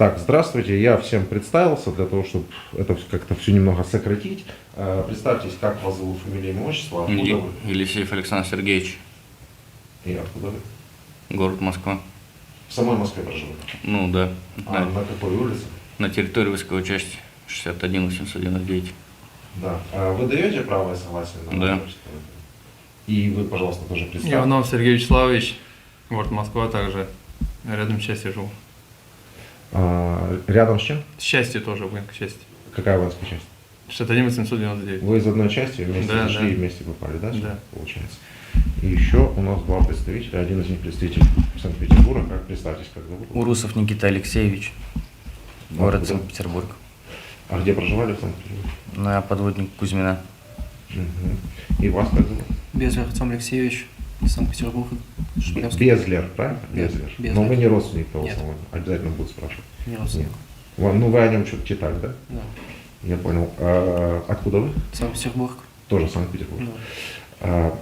Так, здравствуйте, я всем представился, для того, чтобы это как-то все немного сократить. Представьтесь, как вас зовут, фамилия, имя, отчество, откуда вы? Елисеев Александр Сергеевич, И откуда вы? город Москва. В самой Москве проживаете? Ну да, А на какой улице? на территории войсковой части 61 899. Да. А вы даете право и согласие на Да. водительство? И вы, пожалуйста, тоже представьте. Иванов Сергей Вячеславович, город Москва, также рядом с частью живу. Рядом с чем? С частью тоже, воинской части. Какая воинская часть? 61 899. Вы из одной части вместе Да, зашли да. и вместе попали, да? сюда, Да. Получается. И еще у нас два представителя. Один из них представитель Санкт-Петербурга. Как представьтесь, как зовут? Урусов Никита Алексеевич, город Откуда? Санкт-Петербург. А где проживали в Санкт-Петербурге? Ну, я подводник Кузьмина. Мгм. И вас как зовут? Безлер Артем Алексеевич, из Санкт-Петербурга, Шмелевский. Безлер, правильно? Да, Безлер. Безлер. Но вы не родственник того Нет. самого. Обязательно будут спрашивать. Не родственник. Ну, вы о нем что-то читали, да? Да. Я понял. А откуда вы? Санкт-Петербург. Тоже Санкт-Петербург. Да. А,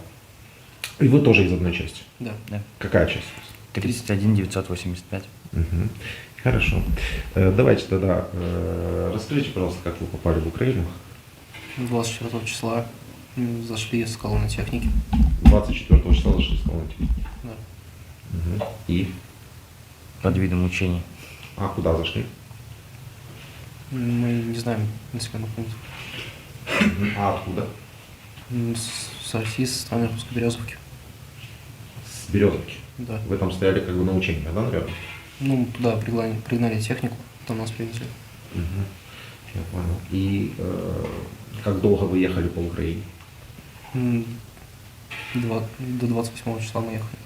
и вы тоже из одной части. Да. Да. Какая часть? 31 985. Мгм. Хорошо. Давайте тогда расскажите, пожалуйста, как вы попали в Украину. 24 числа зашли с колонны техники. 24 числа зашли с колонки. Да. Мгм. И? Под видом учений. А куда зашли? Мы не знаем населенных пунктов. А откуда? С России, со страны Русской Березовки. С Березовки. Да. Вы там стояли как бы на учениях, да, наверное? Ну, туда пригнали технику, там нас привезли. Мгм. Я понял. И как долго вы ехали по Украине? До 28 числа мы ехали.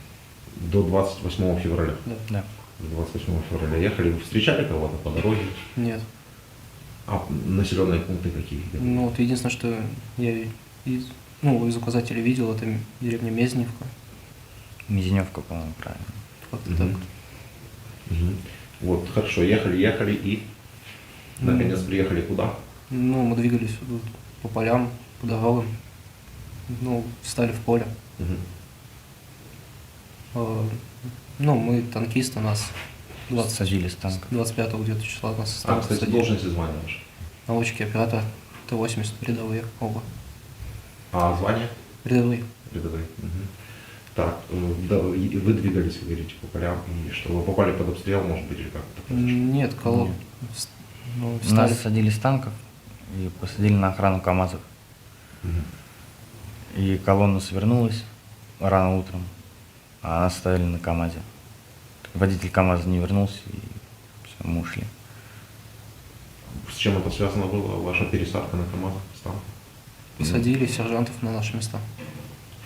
До 28 февраля. Да. Да. До 28 февраля ехали. Вы встречали кого-то по дороге? Нет. А населенные пункты какие? Ну, вот единственное, что я из указателей видел, это деревня Мезеневка. Мизиневка, по-моему, правильно. Как-то Мгм. так. Мгм. Вот, хорошо, ехали и наконец приехали куда? Ну, мы двигались по полям, по дорогам. Ну, встали в поле. Мгм. Ну, мы танкисты, нас Садили с танка. 25 где-то числа нас А, стали кстати, садить. должность и звание ваше. Наводчики, оператор, Т-80, рядовые оба. А звание? Рядовые. Рядовые. Мгм. Так, да, и вы двигались, вы говорите, по полям, и что, вы попали под обстрел, может быть, или как это произошло? Нет, колонн. Ну, встали. Нас садили с танков и посадили на охрану КАМАЗов. Мгм. И колонна свернулась рано утром, а нас ставили на КАМАЗе. Водитель КАМАЗа не вернулся, и все, мы ушли. С чем это связано было, ваша пересадка на КамАЗ? Стан? Посадили сержантов на наши места.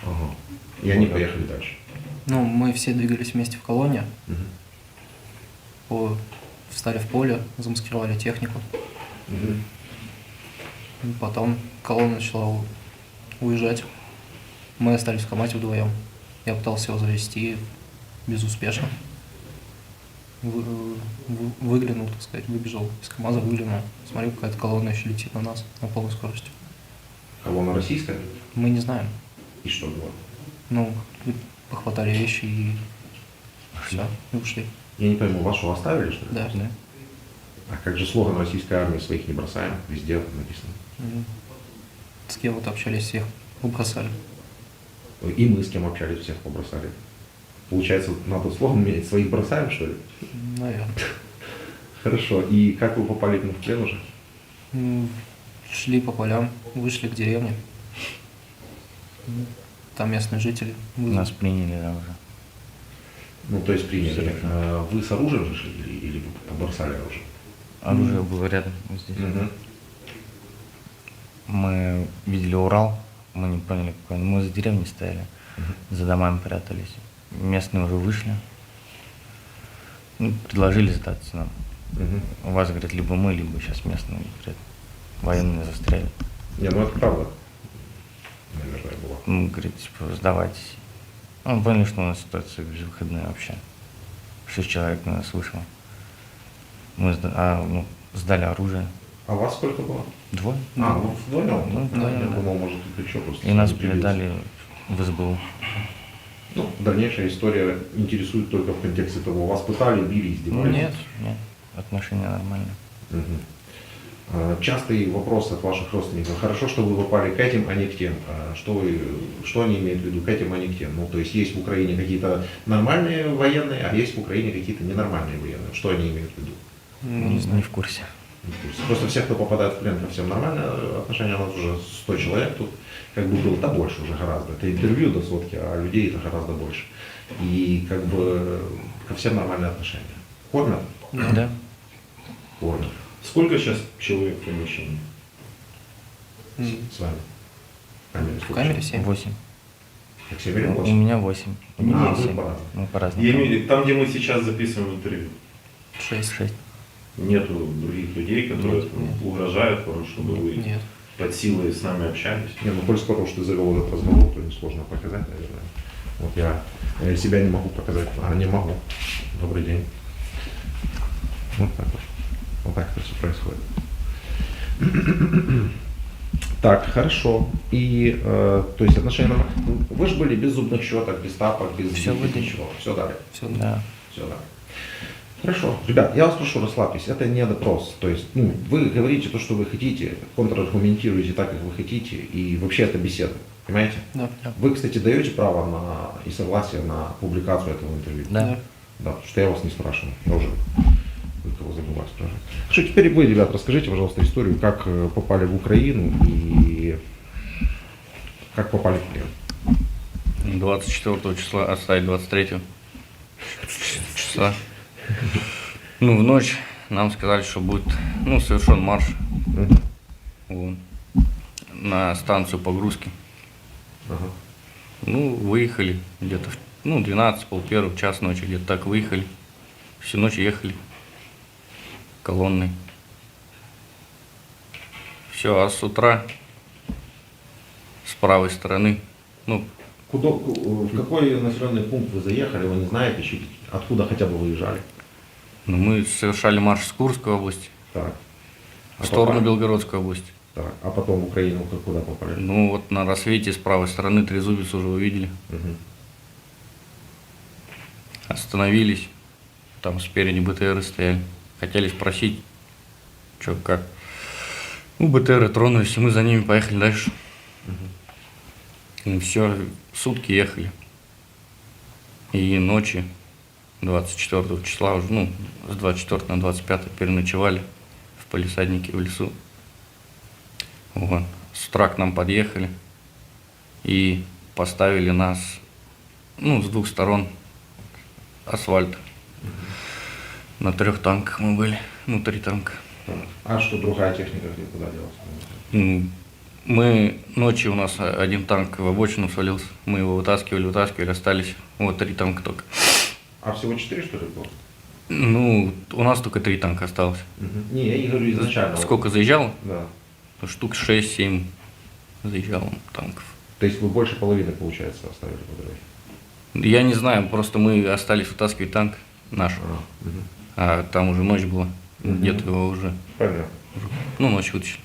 Ага. И они поехали дальше. Ну, мы все двигались вместе в колонне, Мгм. встали в поле, замаскировали технику. Мгм. Потом колонна начала уезжать. Мы остались в КамАЗе вдвоем. Я пытался его завести безуспешно. Выглянул, так сказать, выбежал из КамАЗа, выглянул. Смотрю, какая-то колонна еще летит на нас на полной скорости. Колонна российская? Мы не знаем. И что было? Ну, похватали вещи и все, и ушли. Я не пойму, вас что, оставили, что ли? Да. Да? А как же слоган российской армии «Своих не бросаем», везде это написано. С кем вот общались, всех побросали. И мы с кем общались, всех побросали. Получается, надо слоган менять «Своих бросаем», что ли? Наверное. Хорошо. И как вы попали к ним в плен уже? Шли по полям, вышли к деревне. Там местные жители. Нас приняли, да, уже. Ну, то есть приняли. Совершенно. Вы с оружием же шли или вы побросали оружие? Оружие было рядом вот здесь. Мгм. Мы видели Урал, мы не поняли, какой он. Мы за деревней стояли, за домами прятались. Местные уже вышли. Ну, предложили сдаться нам. Мгм. У вас, говорят, либо мы, либо сейчас местные, говорят, военные застрелят. Не, ну это правда. Наверное, была. Мы, говорит, типа, сдавайтесь. Ну, мы поняли, что у нас ситуация безвыходная вообще. 6 человек на нас вышло. Мы сдали оружие. А вас сколько было? 2. А, вы вдвоем? Ну, Да, я вдвоем, да. думал, может, это еще просто. И нас перебились. передали в СБУ. Ну, дальнейшая история интересует только в контексте того, вас пытали, били, издевались. Нет. Нет. отношения нормальные. Мгм. Частый вопрос от ваших родственников. Хорошо, что вы попали к этим, а не к тем. Что они имеют в виду к этим, а не к тем? Ну, то есть есть в Украине какие-то нормальные военные, а есть в Украине какие-то ненормальные военные. Что они имеют в виду? Не знаю. Не в курсе. Не в курсе. Просто все, кто попадает в плен, ко всем нормальное отношение. У нас уже 100 человек тут, как бы было, да больше уже гораздо. Это интервью до сотки, а людей это гораздо больше. И как бы ко всем нормальное отношение. Кормят? Да. Кормят. Сколько сейчас человек в помещении? С вами. В камере, В камере 7. 8. Как 7 или У 8? меня 8. У него А, вы 7. по-разному. Мы по-разному. Я имею в виду, там, где мы сейчас записываем интервью, 6. 6. нету других людей, которые Нет, там нет. угрожают вам, чтобы вы Нет. под силой с нами общались? Не, ну, коль скоро уж ты завел этот разговор, то несложно показать, наверное. Вот я себя не могу показать, не могу. Добрый день. Вот так вот. Вот так это все происходит. Так, хорошо. И, то есть отношения нормальные. Ну, вы же были без зубных щеток, без тапок, без Всё без выдали. ничего. Все дали. Все. Да. Все дали. Хорошо. Ребят, я вас прошу, расслабьтесь. Это не допрос. То есть, ну, вы говорите то, что вы хотите, контраргументируете так, как вы хотите, и вообще это беседа. Понимаете? Да. Вы, кстати, даете право на и согласие на публикацию этого интервью? Да. Да, потому что я вас не спрашивал. Я уже кого забываю спрашивать. Хорошо, теперь вы, ребят, расскажите, пожалуйста, историю, как попали в Украину и как попали в плен. 24 числа, оставить 23 числа. Ну, в ночь нам сказали, что будет, ну, совершен марш Мгм. вот, на станцию погрузки. Ага. Ну, выехали где-то, 12, полпервого, час ночи, где-то так выехали. Всю ночь ехали колонной. Все, а с утра с правой стороны, ну, В какой населенный пункт вы заехали, вы не знаете, еще откуда хотя бы выезжали? мы совершали марш с Курской области Так. в сторону попали? Белгородской области. Так. А потом в Украину куда попали? Ну, вот на рассвете с правой стороны трезубец уже увидели. Мгм. Остановились, там спереди БТРы стояли. Хотели спросить, что как. Ну, БТРы тронулись, и мы за ними поехали дальше. Ну, все, сутки ехали. И ночи 24 числа уже, ну, с 24 на 25 переночевали в палисаднике в лесу. Вот. С утра к нам подъехали и поставили нас, ну, с двух сторон асфальт. На 3 танках мы были, 3 танка. Так. А что другая техника где куда делась? Мы ночью у нас один танк в обочину свалился, мы его вытаскивали, остались вот 3 танка только. А всего 4, что ли, было? Ну, у нас только 3 танка осталось. Мгм. Не, я не говорю изначально. Сколько заезжало? Да. Штук 6-7 заезжало танков. То есть вы больше половины, получается, оставили по дороге? Я не знаю, просто мы остались вытаскивать танк наш, Мгм. а там уже ночь была, Мгм. где-то его уже, Понятно. ночь вытащили.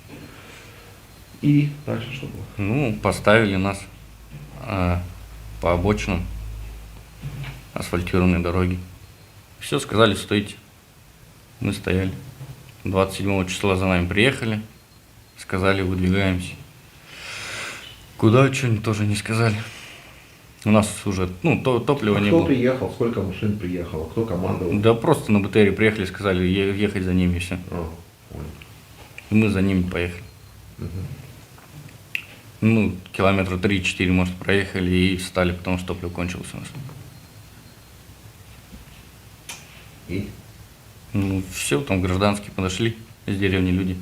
И дальше что было? Ну, поставили нас по обочинам асфальтированной дороги. Все, сказали, стойте. Мы стояли. 27 числа за нами приехали, сказали, выдвигаемся. Куда, что-нибудь тоже не сказали. У нас уже, топлива не Кто было. приехал, сколько машин приехало, кто командовал? Да просто на БТРе приехали, сказали ехать за ними, и все. А, понял. И мы за ними поехали. Километра 3-4, может, проехали и встали, потому что топливо кончилось у нас. И? Все, там гражданские подошли из деревни люди.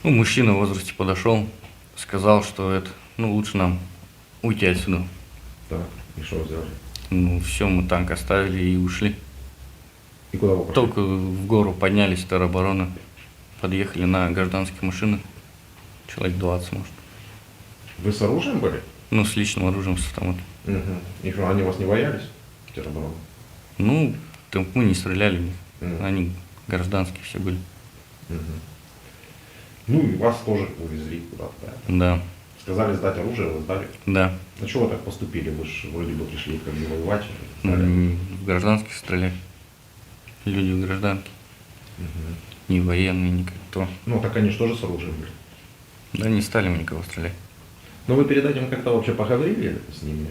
Мужчина в возрасте подошел, сказал, что лучше нам уйти отсюда. Так, и что вы сделали? Все, мы танк оставили и ушли. И куда вы пошли? Только в гору поднялись, теробороны, подъехали на гражданские машины. Человек 20, может. Вы с оружием были? С личным оружием, с автоматом. Угу. И что, они вас не боялись? Теробороны? Там мы не стреляли в них. Мгм. Они гражданские все были. Ну и вас тоже увезли куда-то, да? Да, Сказали сдать оружие, вы сдали. да. На чего вы так поступили? Вы же вроде бы пришли как бы воевать. сдали. В гражданских стреляли. Люди в гражданке. Мгм. Ни военные, никто. Ну, так они же тоже с оружием были. Да не стали мы никого стрелять. Но вы перед этим как-то вообще поговорили с ними,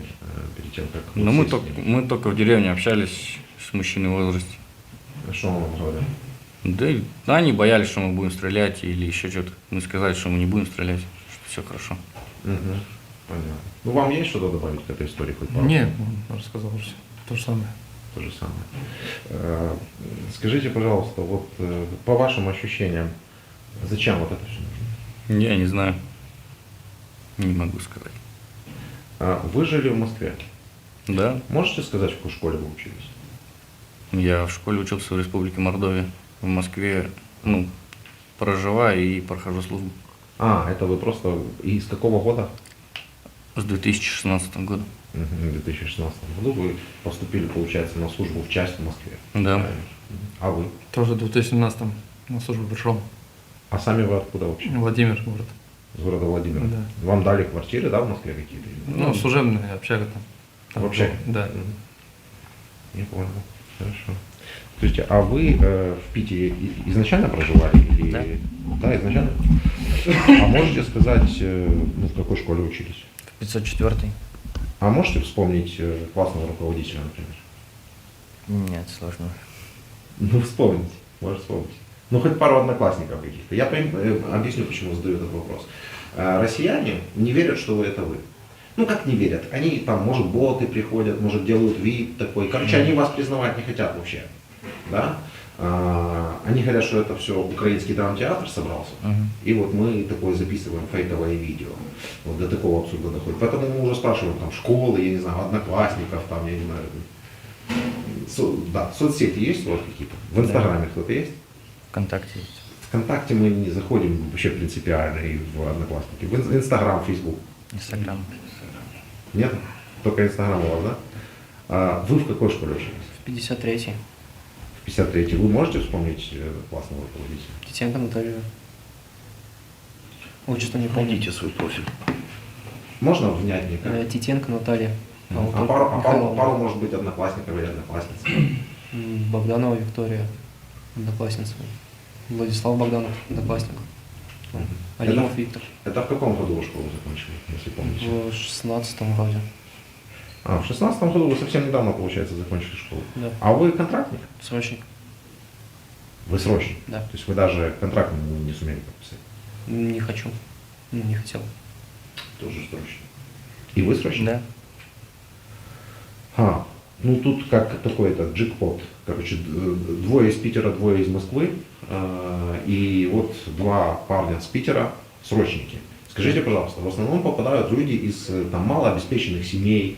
перед тем, как... Но вот мы сесть только, с ними? мы только в деревне общались с мужчиной в возрасте. Что он вам говорил? Да и они боялись, что мы будем стрелять или еще что-то. Мы сказали, что мы не будем стрелять, что все хорошо. Мгм. Понятно. Ну, вам есть что-то добавить к этой истории? Хоть пару? Нет, он рассказал уже то же самое. То же самое. Скажите, пожалуйста, вот по вашим ощущениям, зачем вот это все нужно? Я не знаю. Не могу сказать. Вы жили в Москве. Да, Можете сказать, в какой школе вы учились? я в школе учился в Республике Мордовия. В Москве, ну, проживаю и прохожу службу. Это вы просто из какого года? С 2016 года. В 2016 году вы поступили, получается, на службу в часть в Москве. Да. Правильно? А вы? Тоже в 2017 на службу пришел. А сами вы откуда вообще? Владимир, город. С города Владимира. Да. Вам дали квартиры, да, в Москве какие-то? Ну, служебная общага там. В общаге? Да. Не понял. Хорошо. Скажите, а вы в Питере изначально проживали? Или... Да. Да, изначально? А можете сказать, ну, в какой школе учились? В 504. А можете вспомнить классного руководителя, например? Нет, сложно. Ну, вспомните. Можете вспомнить. Ну, хоть пару одноклассников каких-то. Я объясню, почему задаю этот вопрос. Россияне не верят, что вы это вы. Ну, как не верят? Они там, может, боты приходят, может, делают вид такой. Короче, они вас признавать не хотят вообще. Да? Они говорят, что это все украинский драмтеатр собрался. Мгм. И вот мы такое записываем фейковое видео. Вот до такого абсурда доходит. Поэтому мы уже спрашиваем там школы, я не знаю, одноклассников, там, я не знаю. Да, соцсети есть у вас какие-то? В Инстаграме кто-то есть? ВКонтакте есть. ВКонтакте мы не заходим вообще принципиально и в Одноклассники. В Инстаграм, Фейсбук. Инстаграм. Нет? Только Инстаграм у вас, да? Вы в какой школе учились? В 53-й. В 53-й. Вы можете вспомнить классного руководителя? Титенко Наталью. Отчество не помню. Найдите свой профиль. Можно внятнее? как? Титенко Наталья. вот А тут пару, Михайловна. может быть, одноклассников или одноклассниц? Богданова Виктория, одноклассница. Владислав Богданов, одноклассник. Алимов Виктор. Это в каком году вы школу закончили, если помните? В 16-м вроде. В 16-м году вы совсем недавно, получается, закончили школу. Да. А вы контрактник? Срочник. Вы срочник? Да. То есть вы даже контракт не сумели подписать? Не хочу. Ну, не хотел. Тоже срочник. И вы срочник? Да. Ну тут как такой-то джекпот. Короче, двое из Питера, двое из Москвы. И вот два парня с Питера, срочники. Скажите, пожалуйста, в основном попадают люди из там, малообеспеченных семей,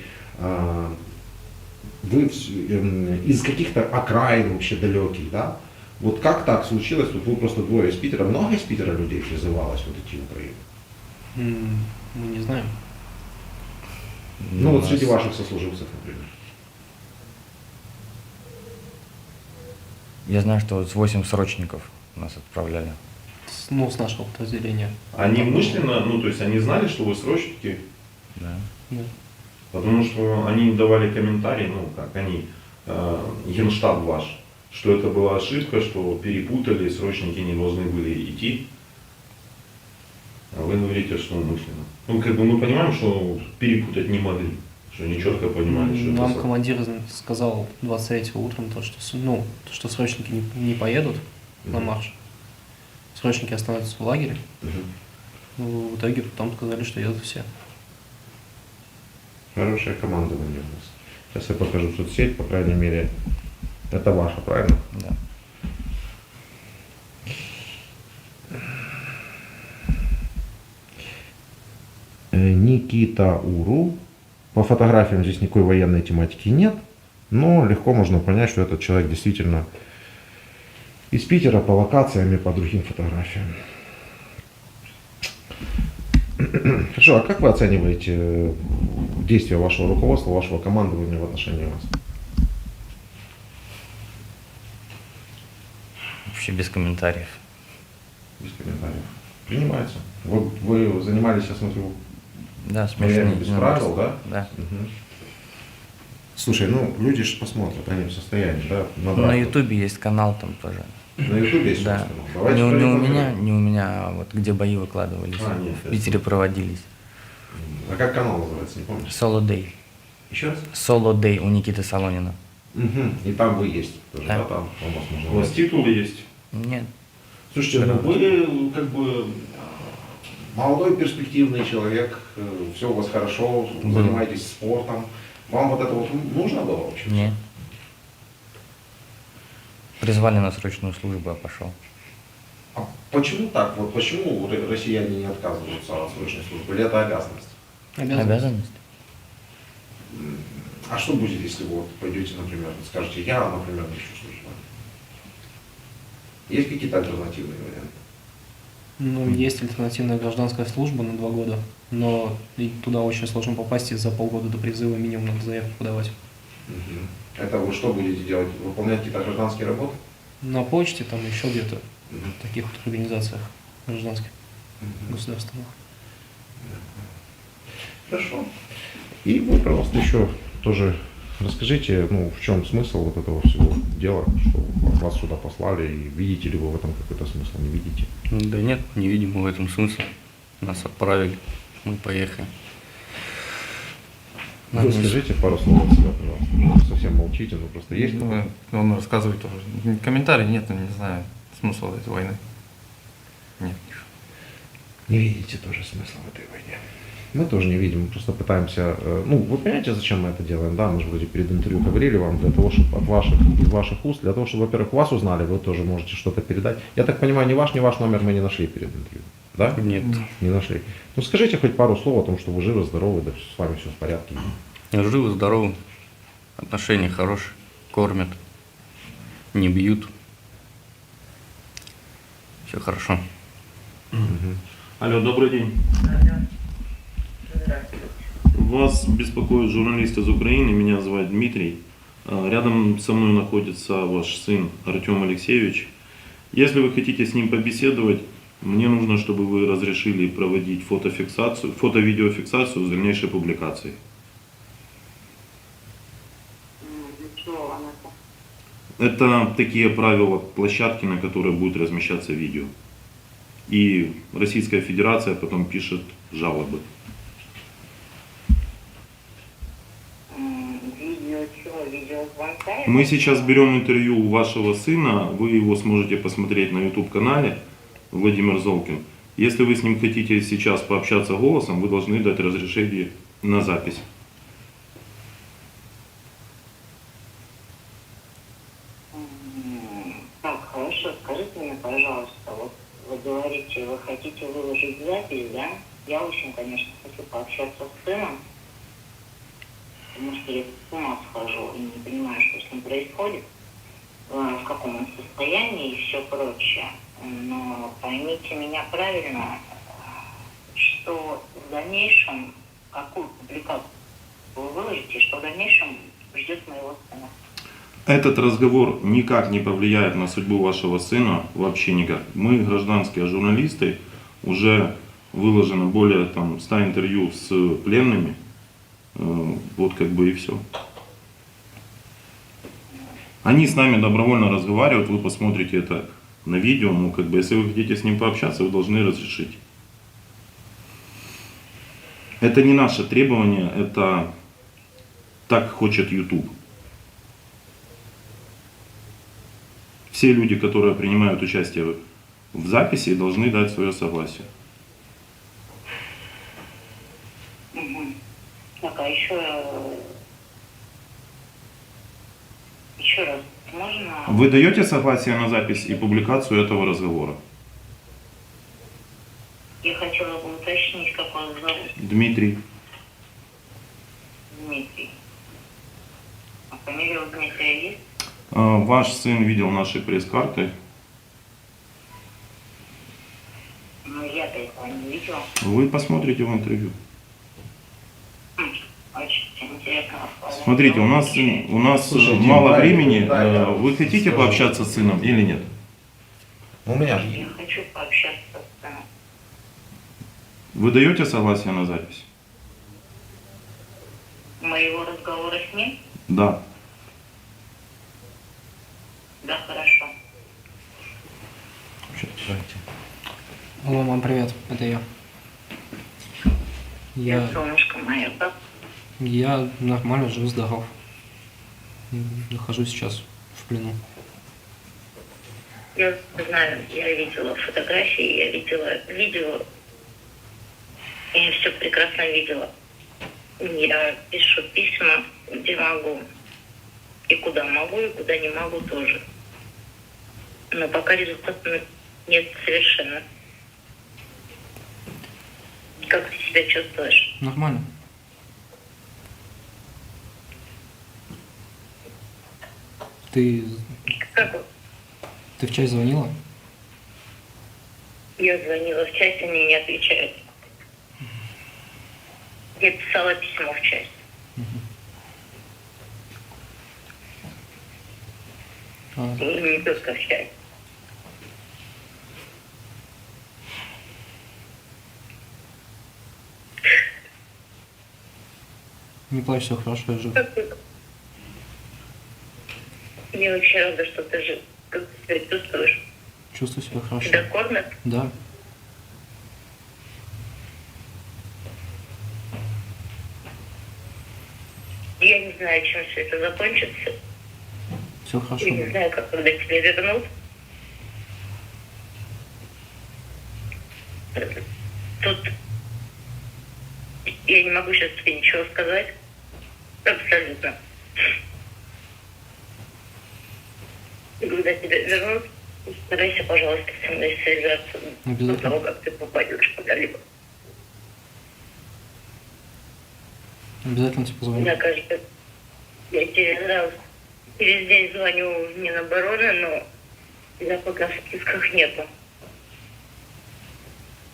вы из каких-то окраин вообще далеких, да? Вот как так случилось, вот вы просто двое из Питера, много из Питера людей призывалось вот идти в Украину? Мы не знаем. Ну У вот нас- среди ваших сослуживцев, например. Я знаю, что вот 8 срочников нас отправляли. С нашего подразделения. Они мысленно, ну то есть они знали, что вы срочники, Да. Да. потому что они давали комментарии, ну как они, генштаб ваш, что это была ошибка, что перепутали, срочники не должны были идти. А вы говорите, что умышленно. Ну как бы мы понимаем, что перепутать не могли, что они четко понимали, что Нам это... командир сказал 23-го утром, что срочники не поедут на марш. Срочники останутся в лагере. Мгм. Ну, в итоге потом сказали, что едут все. Хорошее командование у нас. Сейчас я покажу соцсеть, по крайней мере, это ваша, правильно? Да. Никита Уру. По фотографиям здесь никакой военной тематики нет, но легко можно понять, что этот человек действительно из Питера по локациям и по другим фотографиям. Хорошо, а как вы оцениваете действия вашего руководства, вашего командования в отношении вас? Вообще без комментариев. Без комментариев. Принимается. Вот вы занимались, я смотрю, Да, боями смешно. без правил, да? Да. Мгм. Слушай, ну люди же посмотрят, они в состоянии, да? На набрать. Ютубе есть канал там тоже. На ютубе есть Да. собственно. Давайте Не у порекламируем. меня, не у меня, а вот где бои выкладывались. А, нет, В Питере проводились. А как канал называется, не помнишь? Solo Day. Еще раз? Solo Day у Никиты Солонина. И там вы есть тоже, Да. да, там у вас можно У вас найти. титулы есть? Нет. Слушайте, ну вы как бы молодой перспективный человек, все у вас хорошо, занимаетесь спортом. Вам вот это вот нужно было вообще? Нет. Призвали на срочную службу, я пошел. А почему так? Вот почему россияне не отказываются от срочной службы? Или это обязанность? Обязанность. А что будет, если вы вот пойдете, например, скажете, я, например, не хочу служить в армии? Есть какие-то альтернативные варианты? Ну, есть альтернативная гражданская служба на 2 года, но и туда очень сложно попасть, и за полгода до призыва минимум надо заявку подавать. Это вы что будете делать? Выполнять какие-то гражданские работы? На почте, там еще где-то, Мгм. в таких вот организациях гражданских, государственных. Хорошо. И вы, пожалуйста, еще тоже расскажите, ну, в чем смысл вот этого всего дела, что вас сюда послали, и видите ли вы в этом какой-то смысл, не видите? Да нет, не видим мы в этом смысла. Нас отправили, мы поехали. Вы скажите пару слов от себя, пожалуйста. Вы совсем молчите, ну просто есть Ну, он рассказывает тоже. Комментарий нет, не знаю смысла этой войны. Нет. Не видите тоже смысла в этой войне. Мы тоже не видим, мы просто пытаемся, ну, вы понимаете, зачем мы это делаем, да, мы же вроде перед интервью говорили вам, для того, чтобы из ваших уст, для того, чтобы, во-первых, вас узнали, вы тоже можете что-то передать. Я так понимаю, ни ваш номер мы не нашли перед интервью, да? Нет. Не нашли. Ну, скажите хоть пару слов о том, что вы живы, здоровы, да с вами все в порядке. Живы, здоровы, отношения хорошие, кормят, не бьют. Все хорошо. Алло, добрый день. Вас беспокоит журналист из Украины, меня зовут Дмитрий. Рядом со мной находится ваш сын Артем Алексеевич. Если вы хотите с ним побеседовать, мне нужно, чтобы вы разрешили проводить фото-видеофиксацию с дальнейшей публикацией. Это такие правила площадки, на которой будет размещаться видео. И Российская Федерация потом пишет жалобы. Мы сейчас берем интервью у вашего сына, вы его сможете посмотреть на YouTube-канале Владимир Золкин. Если вы с ним хотите сейчас пообщаться голосом, вы должны дать разрешение на запись. Так, хорошо, скажите мне, пожалуйста, вот вы говорите, вы хотите выложить запись, да? Я очень, конечно, хочу пообщаться с сыном, потому что я с ума схожу и не понимаю, что с ним происходит, в каком он состоянии и все прочее. Но поймите меня правильно, что в дальнейшем, какую публикацию вы выложите, что в дальнейшем ждет моего сына. Этот разговор никак не повлияет на судьбу вашего сына, вообще никак. Мы, гражданские журналисты, уже выложено более 100 интервью с пленными, вот как бы и все. Они с нами добровольно разговаривают, вы посмотрите это на видео, ну как бы, если вы хотите с ним пообщаться, вы должны разрешить. Это не наше требование, это так хочет YouTube. Все люди, которые принимают участие в записи, должны дать свое согласие. Так, а еще раз, можно? Вы даете согласие на запись и публикацию этого разговора? Я хотела бы уточнить, как вас зовут, Дмитрий. Дмитрий. А фамилия у Дмитрия есть? Ваш сын видел наши пресс-карты. Ну, я-то этого не видела. Вы посмотрите в интервью. Очень интересно. Смотрите, у нас Слушай, Дим, мало дай, времени. дай, Вы хотите скажу. пообщаться с сыном или нет? У меня же Я хочу пообщаться с сыном. Вы даете согласие на запись? Моего разговора с ним? Да. Да, хорошо. Здравствуйте. Алло, мам, привет, это я. Я солнышко мое, да? Я нормально, жив-здоров. Нахожусь сейчас в плену. Я знаю, я видела фотографии, я видела видео. Я все прекрасно видела. Я пишу письма, где могу. И куда могу, и куда не могу тоже. Но пока результата нет совершенно. Как ты себя чувствуешь? Нормально. Ты Как вот? в часть звонила? Я звонила в часть, они не отвечают. Я писала письмо в часть. А, И не только в часть. не плачь, все хорошо, я жив. Я очень рада, что ты жив. Как ты себя чувствуешь? Чувствую себя хорошо. Тебя кормят? Да. Я не знаю, чем все это закончится. Все хорошо. Я не знаю, как когда тебя вернут. Тут я не могу сейчас тебе ничего сказать. Абсолютно. И когда тебя вернут, старайся, пожалуйста, со мной связаться до Обязательно. того, как ты попадешь куда-либо. Обязательно тебе позвоню. Мне кажется, я через день звоню в Минобороны, но тебя пока в списках нету.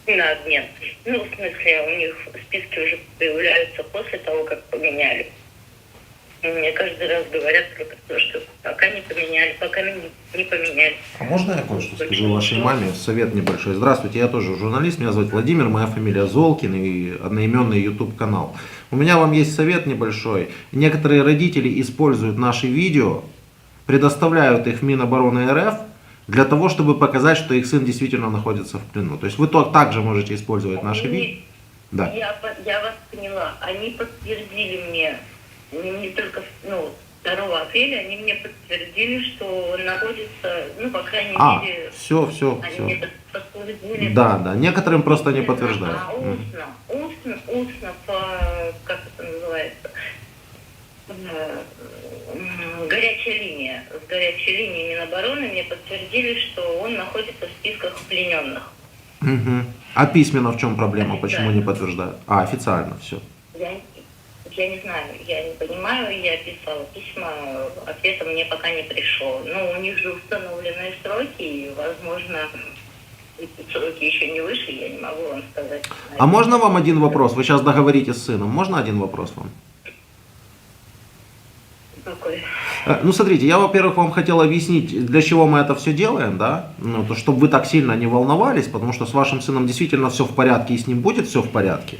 На обмен. Ну, в смысле, у них списки уже появляются после того, как поменяли. И мне каждый раз говорят только то, что пока не поменяли, пока не поменяли. А можно я кое-что скажу вашей маме? Совет небольшой. Здравствуйте, я тоже журналист, меня зовут Владимир, моя фамилия Золкин и одноименный YouTube канал. У меня вам есть совет небольшой. Некоторые родители используют наши видео, предоставляют их в Минобороны РФ для того, чтобы показать, что их сын действительно находится в плену. То есть вы также можете использовать наши видео. Да. Я вас поняла. Они подтвердили мне, не только 2 апреля, они мне подтвердили, что он находится, по крайней мере, все. они мне подтвердили. Да, некоторым просто не подтверждают. А устно, как это называется, горячая линия. С горячей линии Минобороны мне подтвердили, что он находится в списках плененных. Мгм. А письменно в чем проблема? Официально. Почему не подтверждают? Официально все. Я не знаю, я не понимаю, я писала письма, ответа мне пока не пришло. Но у них же установленные сроки, и, возможно, эти сроки еще не вышли, я не могу вам сказать. А можно вам один вопрос? Вы сейчас договоритесь с сыном. Можно один вопрос вам? Какой? Ну, смотрите, я, во-первых, вам хотел объяснить, для чего мы это все делаем, да, то, чтобы вы так сильно не волновались, потому что с вашим сыном действительно все в порядке, и с ним будет все в порядке.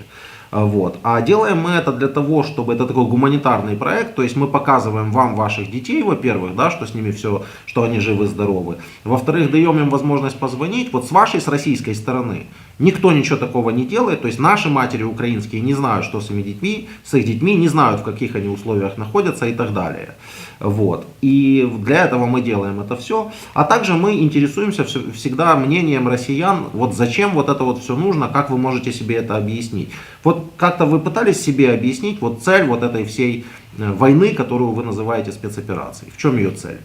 Вот. А делаем мы это для того, чтобы это такой гуманитарный проект, то есть мы показываем вам ваших детей, во-первых, да, что с ними все, что они живы, здоровы. Во-вторых, даем им возможность позвонить. Вот с вашей, с российской стороны, никто ничего такого не делает, то есть наши матери украинские не знают, что с их детьми, не знают, в каких они условиях находятся и так далее. Вот. И для этого мы делаем это все. А также мы интересуемся всегда мнением россиян, вот зачем вот это вот все нужно, как вы можете себе это объяснить. Вот как-то вы пытались себе объяснить вот цель вот этой всей войны, которую вы называете спецоперацией. В чем ее цель?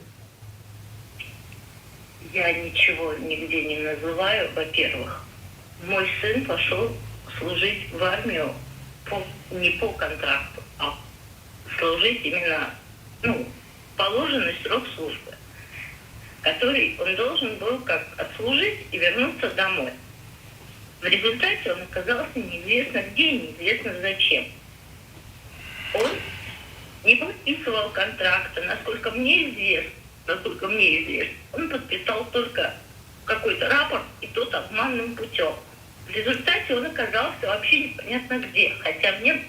Я ничего нигде не называю, во-первых. Мой сын пошел служить в армию не по контракту, а служить именно, положенный срок службы, который он должен был как отслужить и вернуться домой. В результате он оказался неизвестно где, неизвестно зачем. Он не подписывал контракта, насколько мне известно, он подписал только какой-то рапорт, и тот обманным путем. В результате он оказался вообще непонятно где, хотя мне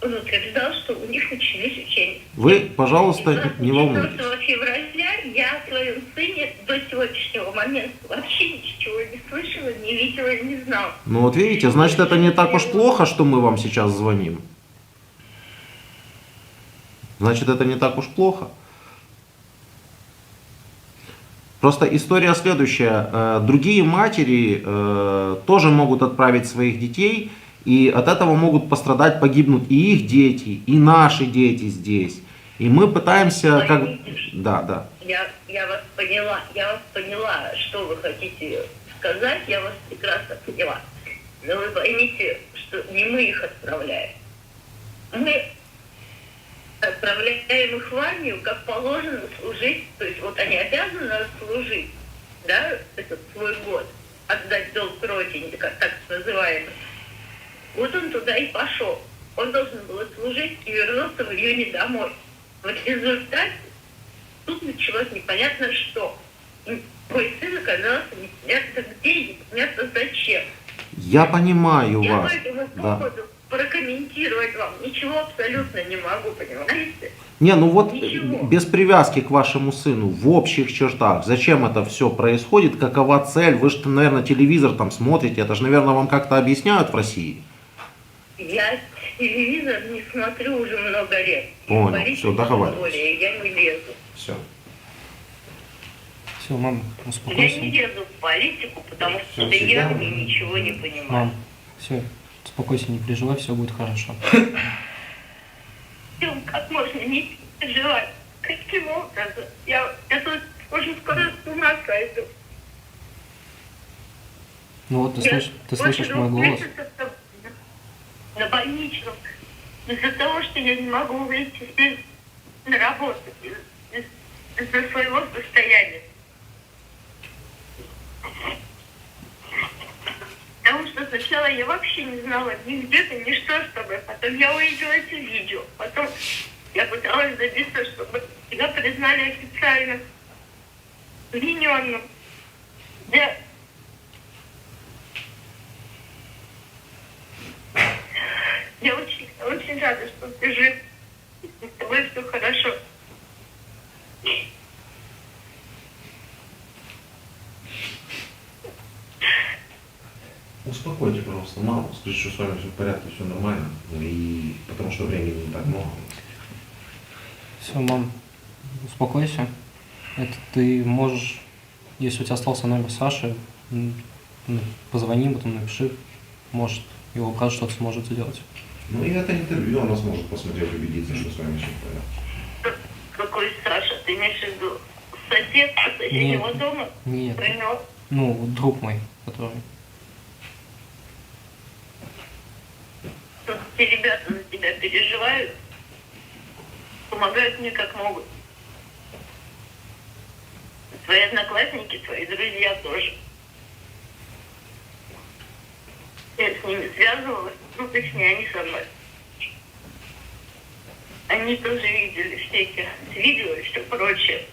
он утверждал, что у них начались учения. Вы, пожалуйста, не волнуйтесь. 4 февраля я о своем сыне до сегодняшнего момент вообще ничего не слышала, не видела, не знала. Ну вот видите, значит это не так уж плохо, что мы вам сейчас звоним. Значит это не так уж плохо. Просто история следующая. Другие матери тоже могут отправить своих детей, и от этого могут пострадать, погибнут и их дети, и наши дети здесь. И мы пытаемся как... Да. Я вас поняла, что вы хотите сказать, я вас прекрасно поняла. Но вы поймите, что не мы их отправляем. Мы отправляем их в армию, как положено служить, то есть вот они обязаны служить, да, этот свой год, отдать долг родине, как так называемый. Вот он туда и пошел. Он должен был служить и вернуться в июне домой. В результате тут началось непонятно что. Мой сын оказался непонятно где и непонятно зачем. Я понимаю Я вас. по этому поводу прокомментировать вам ничего абсолютно не могу, понимаете? Не, ну вот Ничего. без привязки к вашему сыну, в общих чертах, зачем это все происходит, какова цель, вы же, наверное, телевизор там смотрите, это же, наверное, вам как-то объясняют в России. Я телевизор не смотрю уже много лет. Понял, Политику всё, договаривались. тем более я не лезу. Все. Все, мам, Я не успокойся. лезу в политику, потому Всё, что я всегда. в ней ничего не понимаю. Мам, все, успокойся, не переживай, все будет хорошо. Тём, как можно не переживать? Каким образом? Я тут уже скоро с ума сойду. Ну вот, ты слышишь больше мой 2 голос? месяцев на больничном. Из-за того, что я не могу выйти здесь на работу. Из-за своего состояния. Потому что сначала я вообще не знала ни где-то, ни что с тобой. Потом я увидела эти видео. Потом я пыталась добиться, чтобы тебя признали официально виненным. Я очень рада, что ты жив. И с тобой все хорошо. Успокойте, пожалуйста, маму, скажите, что с вами все в порядке, все нормально, и потому что времени не так много. Все, мам, успокойся. Это ты можешь, если у тебя остался номер Саши, позвони, потом напиши. Может, его брат что-то сможет сделать. Ну и это интервью, она сможет посмотреть, убедиться, что с вами все в порядке. Какой Саша? Ты имеешь в виду сосед соседнего дома? Нет, Понял? ну, друг мой, который... Тут все ребята за тебя переживают, помогают мне как могут. Твои одноклассники, твои друзья тоже. Я с ними связывалась, ну точнее они со мной. Они тоже видели все эти видео и все прочее.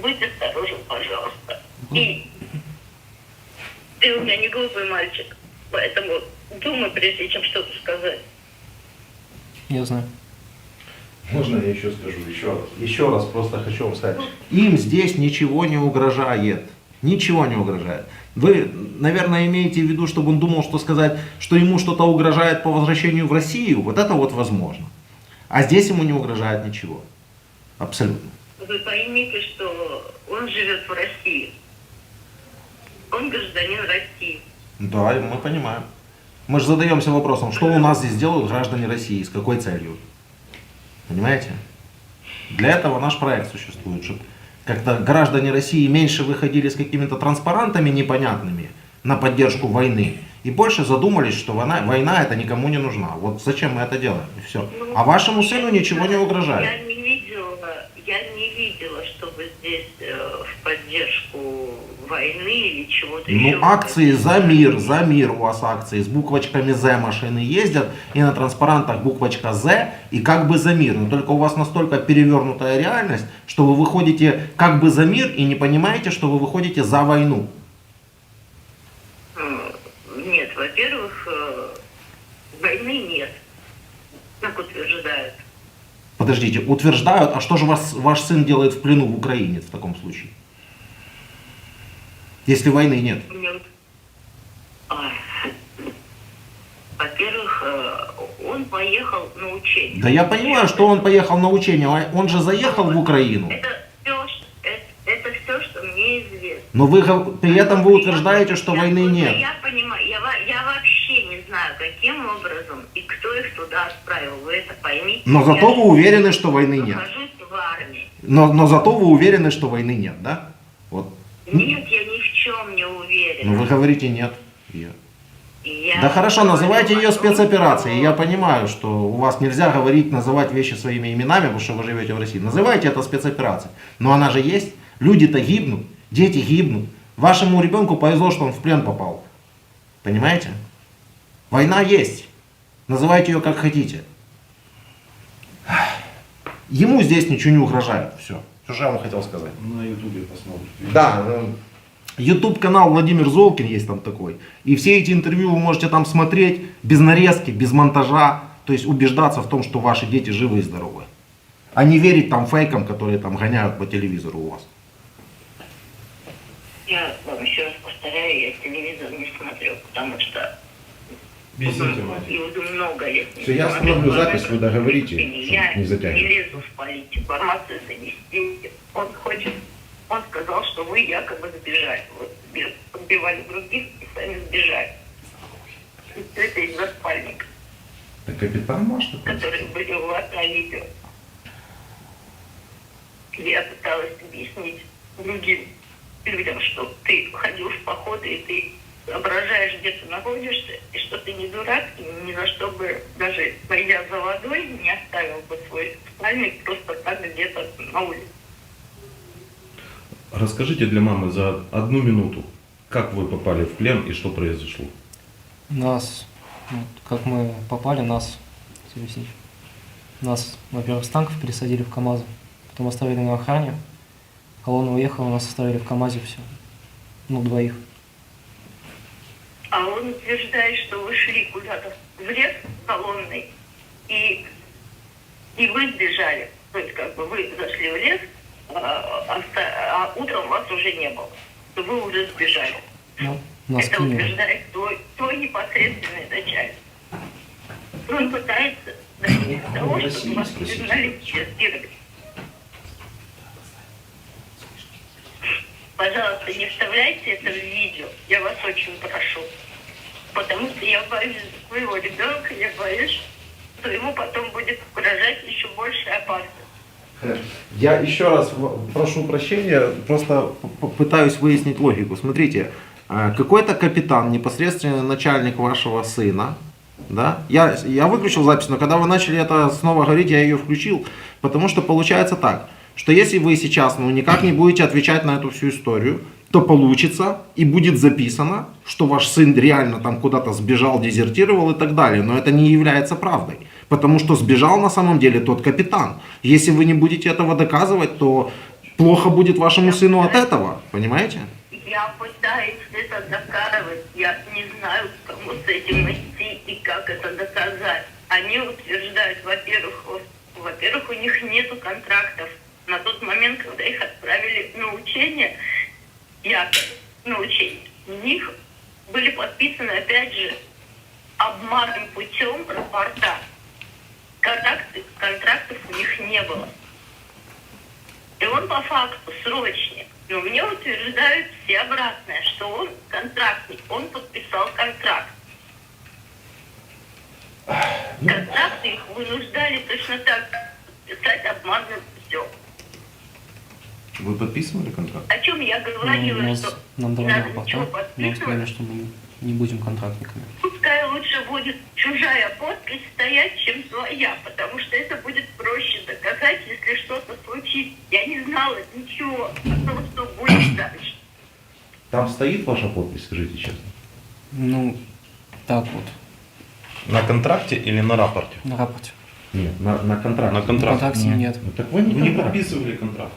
Будь осторожен, пожалуйста. И ты у меня не глупый мальчик, поэтому думай, прежде чем что-то сказать. Я знаю. Можно я еще скажу еще раз? Еще раз просто хочу вам сказать. Им здесь ничего не угрожает. Ничего не угрожает. Вы, наверное, имеете в виду, чтобы он думал, что сказать, что ему что-то угрожает по возвращению в Россию. Вот это вот возможно. А здесь ему не угрожает ничего. Абсолютно. Вы поймите, что он живет в России. Он гражданин России. Да, мы понимаем. Мы же задаемся вопросом, что у нас здесь делают граждане России, с какой целью. Понимаете? Для этого наш проект существует, чтобы как-то граждане России меньше выходили с какими-то транспарантами непонятными на поддержку войны и больше задумались, что война это никому не нужна. Вот зачем мы это делаем, и все. А вашему сыну ничего не угрожает. Я не видела, чтобы здесь в поддержку войны или чего-то еще. Ну, акции за мир у вас акции с буквочками «З» машины ездят, и на транспарантах буквочка «З» и как бы за мир. Но только у вас настолько перевернутая реальность, что вы выходите как бы за мир и не понимаете, что вы выходите за войну. Нет, во-первых, войны нет, как утверждают. Подождите, утверждают, а что же ваш сын делает в плену в Украине в таком случае? Если войны нет. Нет. Во-первых, он поехал на учение. Да я понимаю, что он поехал на учение, а он же заехал в Украину. Это все, что мне известно. Но вы при этом вы утверждаете, что войны нет. Я понимаю, я вообще не знаю, каким образом и кто их туда отправил. Вы это поймите. Но зато вы уверены, что войны нет. Нахожусь в армии. Но зато вы уверены, что войны нет, да? Вот. Нет, я ни в чем не уверена. Ну вы говорите нет. Я Да хорошо, называйте ее говорю о том, спецоперацией. что- Я понимаю, что у вас нельзя говорить, называть вещи своими именами, потому что вы живете в России. Называйте это спецоперацией. Но она же есть. Люди-то гибнут, дети гибнут. Вашему ребенку повезло, что он в плен попал. Понимаете? Война есть. Называйте ее как хотите. Ему здесь ничего не угрожает. Все. Что я вам хотел сказать. На ютубе посмотрите. Да, YouTube канал Владимир Золкин есть там такой. И все эти интервью вы можете там смотреть без нарезки, без монтажа. То есть убеждаться в том, что ваши дети живы и здоровы. А не верить там фейкам, которые там гоняют по телевизору у вас. Я вам еще раз повторяю, я телевизор не смотрю, потому что Объясните, мать. и уже много лет не Все, я смотрю. остановлю запись, вы договорите, Я чтобы не затягивать. не лезу в политику, информацию донести. Он хочет, он сказал, что вы якобы сбежали. Вот подбивали других и сами сбежали. И все это из-за спальника, Так капитан ваш такой? которые были у вас на видео. Я пыталась объяснить другим людям, что ты ходил в походы, и ты соображаешь, где ты находишься, и что ты не дурак, и ни за что бы, даже пойдя за водой, не оставил бы свой спальник просто так где-то на улице. Расскажите для мамы за 1 минуту, как вы попали в плен и что произошло. Нас, вот, как мы попали, нас, объяснить, нас, во-первых, с танков пересадили в КамАЗы, потом оставили на охране, колонна уехала, нас оставили в КамАЗе, все, ну, 2. А он утверждает, что вы шли куда-то в лес колонной, и вы сбежали. То есть, как бы вы зашли в лес, а утром вас уже не было. То вы уже сбежали. Ну, нас Это кинули. утверждает твой непосредственный начальник. Он пытается добиться того, чтобы вас признали тестировать. Пожалуйста, не вставляйте это в видео. Я вас очень прошу. Потому что я боюсь за своего ребенка, я боюсь, что ему потом будет угрожать еще большая опасность. Я еще раз прошу прощения, просто пытаюсь выяснить логику. Смотрите, какой-то капитан, непосредственно начальник вашего сына, да? Я выключил запись, но когда вы начали это снова говорить, я ее включил, потому что получается так, что если вы сейчас никак не будете отвечать на эту всю историю, то получится и будет записано, что ваш сын реально там куда-то сбежал, дезертировал и так далее. Но это не является правдой. Потому что сбежал на самом деле тот капитан. Если вы не будете этого доказывать, то плохо будет вашему сыну от этого. Понимаете? Я пытаюсь это доказывать. Я не знаю, кому с этим идти и как это доказать. Они утверждают, во-первых, у них нету контрактов. На тот момент, когда их отправили на учение, на учение, у них были подписаны, опять же, обманным путем рапорта. Контрактов у них не было. И он по факту срочник. Но мне утверждают все обратное, что он контрактник, он подписал контракт. Контракты их вынуждали точно так писать обманным путем. Вы подписывали контракт? О чем я говорила, Ну, что нам не давали надо рапорта, ничего нам подписывать. сказали, что мы не будем контрактниками. Пускай лучше будет чужая подпись стоять, чем своя, потому что это будет проще доказать, если что-то случится. Я не знала ничего о том, что будет дальше. Там стоит ваша подпись, скажите честно? Ну, так вот, На контракте или на рапорте? на рапорте. Нет, на контракт. На На контракте. контракте нет. Ну, так вы не, Вы не контракт. подписывали контракт.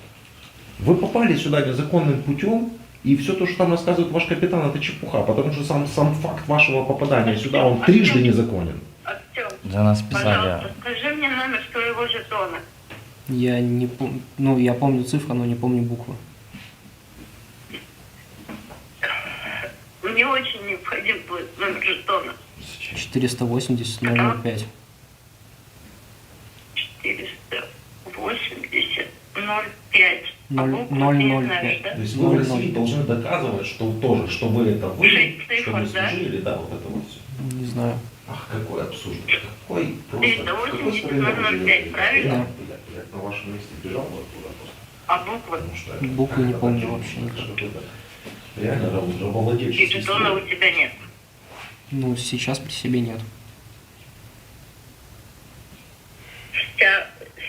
Вы попали сюда незаконным путем, и все то, что там рассказывает ваш капитан, это чепуха, потому что сам факт вашего попадания сюда, он трижды незаконен. Артем, За нас писали. пожалуйста, скажи мне номер своего жетона. Я не помню, ну, я помню цифры, но не помню буквы. Мне очень необходим твой номер жетона. 480-005. 480-05. А Ноль- букву ноль- ты не ноль знаешь, пять. да? То есть вы в России должны доказывать, что тоже, что вы это вы, 6 что цифр, вы да? служили, да, вот это вот все. Не знаю. Ах, какой абсурд. Какой просто... 380 какой стране вы 005, живете? правильно? Я на вашем месте бежал бы оттуда просто. А буквы? Потому что Буквы не это помню абсурд, вообще никак. что какой-то реально И рабовладельческий жетона у тебя нет. Ну, сейчас при себе нет.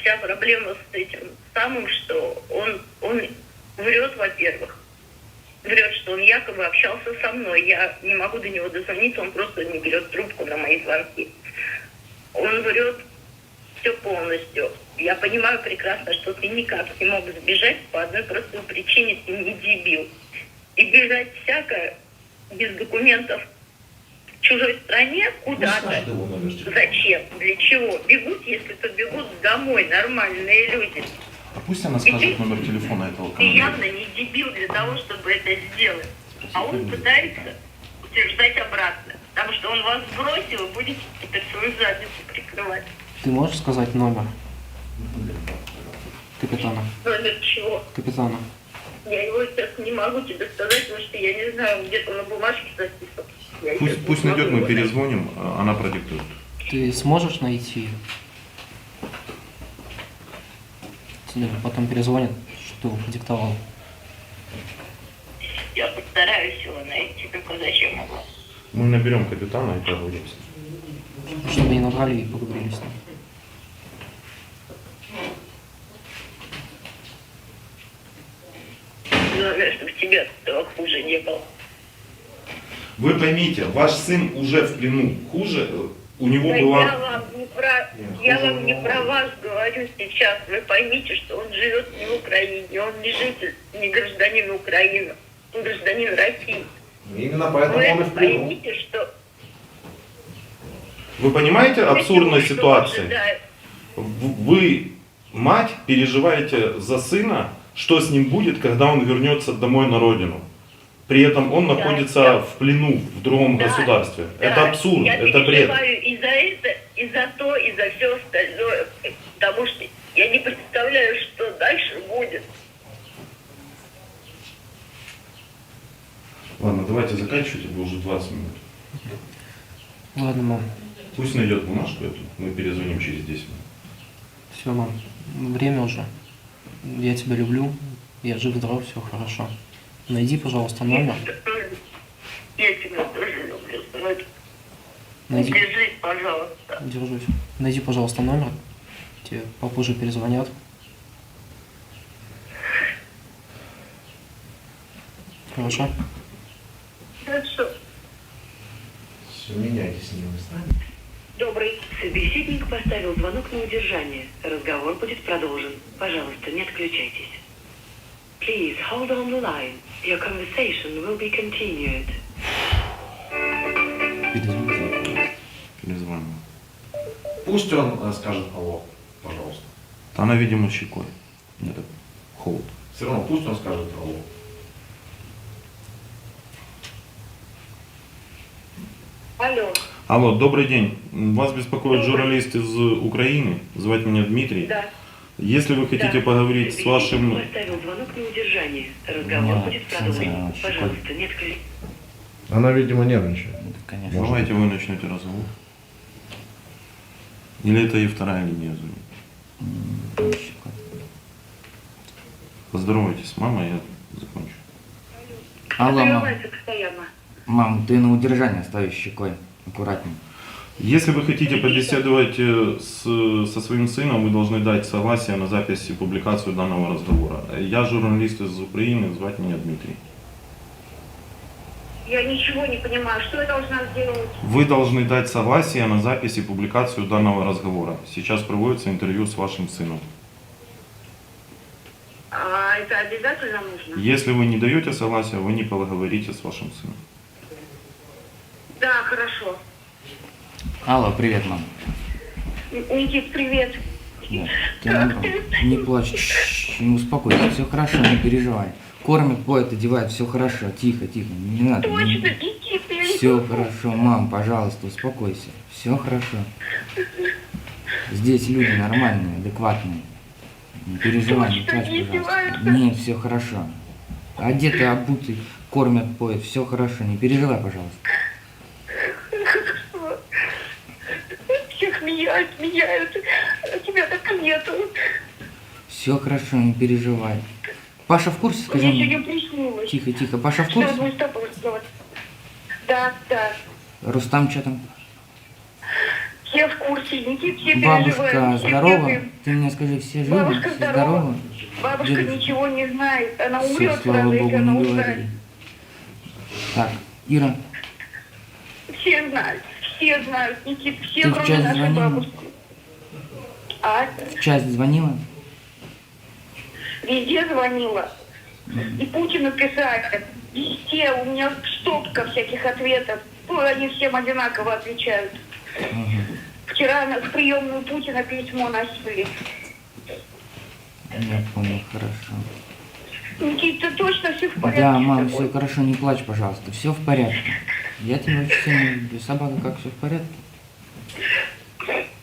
Вся проблема с этим самым, что он врет, во-первых. Врет, что он якобы общался со мной. Я не могу до него дозвониться, он просто не берет трубку на мои звонки. Он врет все полностью. Я понимаю прекрасно, что ты никак не мог сбежать по одной простой причине, ты не дебил. И бежать всякое без документов в чужой стране Ну, куда-то. скажет его номер телефона. Зачем? Для чего? Бегут, если то бегут домой нормальные люди. А пусть она скажет номер телефона этого Ты командира. явно не дебил для того, чтобы это сделать. А он пытается утверждать обратно. Потому что он вас бросил, и будете теперь свою задницу прикрывать. Ты можешь сказать номер капитана? Номер чего? Капитана. Я его сейчас не могу тебе сказать, потому что я не знаю, где-то на бумажке записан. Я сейчас не Пусть могу найдет, мы его найти. перезвоним, она продиктует. Ты сможешь найти? Тебе потом перезвонят, что продиктовал. Я постараюсь его найти, только зачем его? Мы наберем капитана и поговорим с ним. Чтобы они набрали и поговорили с ним. Главное, чтобы тебе от этого хуже не было. Вы поймите, ваш сын уже в плену. Хуже у него Да была... я вам не про вас говорю сейчас. Вы поймите, что он живет не в Украине, он не житель, не гражданин Украины, он гражданин России. Именно поэтому Вы он и в плену. поймите, что... Вы понимаете абсурдность что ситуации? ожидает. Вы, мать, переживаете за сына, что с ним будет, когда он вернется домой на родину. При этом он находится да. в плену в другом Да, государстве. да. Это абсурд, я это бред. переживаю и за это, и за то, и за все остальное. Потому что я не представляю, что дальше будет. Ладно, давайте заканчивайте, вы уже 20 минут. Ладно, мам. Пусть найдет бумажку эту, мы перезвоним через 10 минут. Все, мам. Время уже. Я тебя люблю. Я жив-здоров, все хорошо. Найди, пожалуйста, номер. Я тебя тоже люблю, сынок. Найди. Держись, пожалуйста. Держусь. Найди, пожалуйста, номер. Тебе попозже перезвонят. Хорошо? Хорошо. Все, меняйтесь с ним местами. Добрый. Собеседник поставил звонок на удержание. Разговор будет продолжен. Пожалуйста, не отключайтесь. Please hold on the line. Your conversation will be continued. Перезвоним. Пусть он скажет алло, пожалуйста. Она, видимо, щекой. Это холод. Все равно пусть он скажет алло. Алло. Алло, добрый день. Вас беспокоит журналист из Украины. Звать меня Дмитрий. Да. Если вы хотите Да. поговорить с Собеседник вашим... поставил звонок на удержание. Разговор Да, будет продолжен. цензура, Пожалуйста, не отключайтесь. Она, видимо, нервничает. Это, конечно. Давайте вы начнете разговор. Или это и вторая линия звонит? Щекой. Поздоровайтесь с мамой, я закончу. Алло, мам. Отрывается постоянно. Мам, ты на удержание ставишь щекой. Аккуратней. Если вы хотите побеседовать со своим сыном, вы должны дать согласие на запись и публикацию данного разговора. Я журналист из Украины, звать меня Дмитрий. Я ничего не понимаю, что я должна сделать? Вы должны дать согласие на запись и публикацию данного разговора. Сейчас проводится интервью с вашим сыном. А это обязательно нужно? Если вы не даете согласия, вы не поговорите с вашим сыном. Да, хорошо. Алло, привет, мам. Никит, привет. Нет, ты наоборот. Не плачь, не успокойся, все хорошо, не переживай. Кормят, поят, одевают, все хорошо, тихо, тихо, не надо. Точно, Никита, я не Все могу. хорошо, мам, пожалуйста, успокойся. Все хорошо. Здесь люди нормальные, адекватные. Не переживай, не Точно, плачь, не пожалуйста. издеваются? Нет, все хорошо. Одеты, обуты, кормят, поят, все хорошо, не переживай, пожалуйста. Хорошо. Всех меняют, а тебя так нету. Все хорошо, не переживай. Паша в курсе, скажи Мне сегодня мне? приснилось. Тихо, тихо. Паша в Что мы курсе? с тобой разговаривали? Да, да. Рустам, что там? Все в курсе, Никит, все Бабушка переживают. все здорова? бегаем. Ты мне скажи, все живы? Бабушка Все здорова. здоровы? Бабушка Дедушка? ничего не знает. Она Все, умрет слава сразу, если богу, она не узнает. говори. Так, Ира, Все знают, Никит, все, Ты в кроме часть нашей звонила? бабушки. А? в часть звонила? Везде звонила. И Путину писали. Везде у меня стопка всяких ответов. Ну, они всем одинаково отвечают. Вчера в приемную Путина письмо носили. Я понял, хорошо. Никита, точно все в порядке? Да, с мам, тобой? все хорошо, не плачь, пожалуйста. Все в порядке. Я тебя очень сильно люблю. Собака, как все в порядке?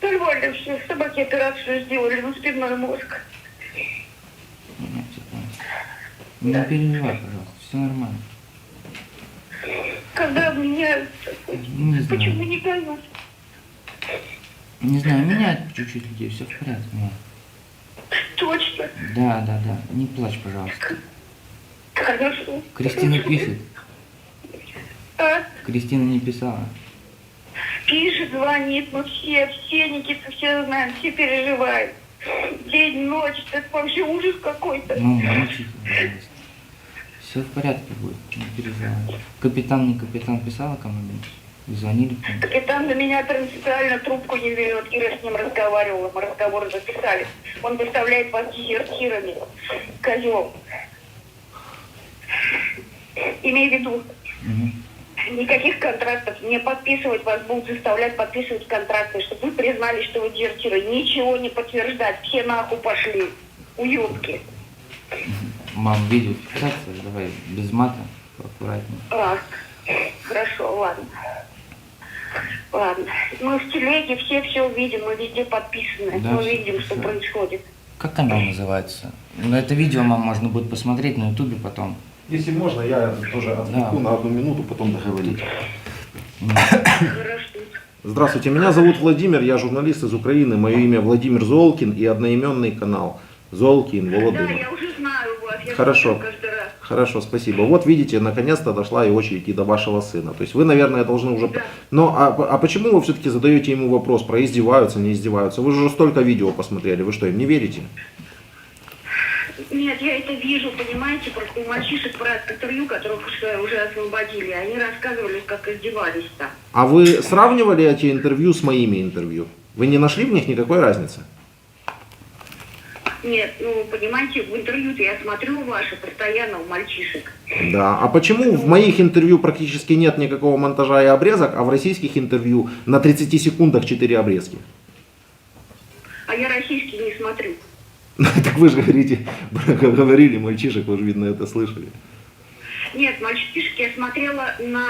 Нормально все. Собаке операцию сделали на спинной мозг. Я все понял. Не переживай, пожалуйста, все нормально. Когда меняются? Не Почему знаю. не пойму? Не знаю, меняет чуть-чуть людей, все в порядке. Мам. Точно. Да. Не плачь, пожалуйста. Хорошо. Кристина пишет. А? Кристина не писала. Пишет, звонит, мы все, Никита, все знаем, все переживают. День, ночь, это вообще ужас какой-то. Мама, молчи, пожалуйста. Все в порядке будет, не переживай. Капитан, не капитан писала кому-нибудь? Звонили кому-нибудь? Капитан на меня принципиально трубку не берет. Ира с ним разговаривала, мы разговор записали. Он выставляет вас дезертирами. Козел. Имей в виду, никаких контрактов не подписывать, вас будут заставлять подписывать контракты, чтобы вы признали, что вы дезертиры. Ничего не подтверждать, все нахуй пошли. Уёбки. Мам, видеофиксация, давай без мата, аккуратнее. А, хорошо, ладно. Ладно. Мы в телеге все видим, мы везде подписаны. Да, мы всё видим, что хорошо. происходит. Как канал называется? Ну, это видео, мам, можно будет посмотреть на ютубе потом. Если можно, я тоже отвлеку Да. на 1 минуту, потом договорить. Хорошо. Здравствуйте, меня зовут Владимир, я журналист из Украины. Мое имя Владимир Золкин и одноименный канал Золкин Да, Володимир. я уже знаю вас. Я Хорошо. смотрю каждый раз. Хорошо, спасибо. Вот видите, наконец-то дошла и очередь и до вашего сына. То есть вы, наверное, должны уже... Да. Но а почему вы все-таки задаете ему вопрос про издеваются, не издеваются? Вы же уже столько видео посмотрели, вы что, им не верите? Нет, я это вижу, понимаете, просто у мальчишек брат интервью, которых уже освободили, они рассказывали, как издевались там. А вы сравнивали эти интервью с моими интервью? Вы не нашли в них никакой разницы? Нет, ну, понимаете, в интервью-то я смотрю ваши постоянно у мальчишек. Да. А почему в моих интервью практически нет никакого монтажа и обрезок, а в российских интервью на 30 секундах 4 обрезки? А я российский не смотрю. Так вы же говорили мальчишек, вы же, видно, это слышали. Нет, мальчишки я смотрела на...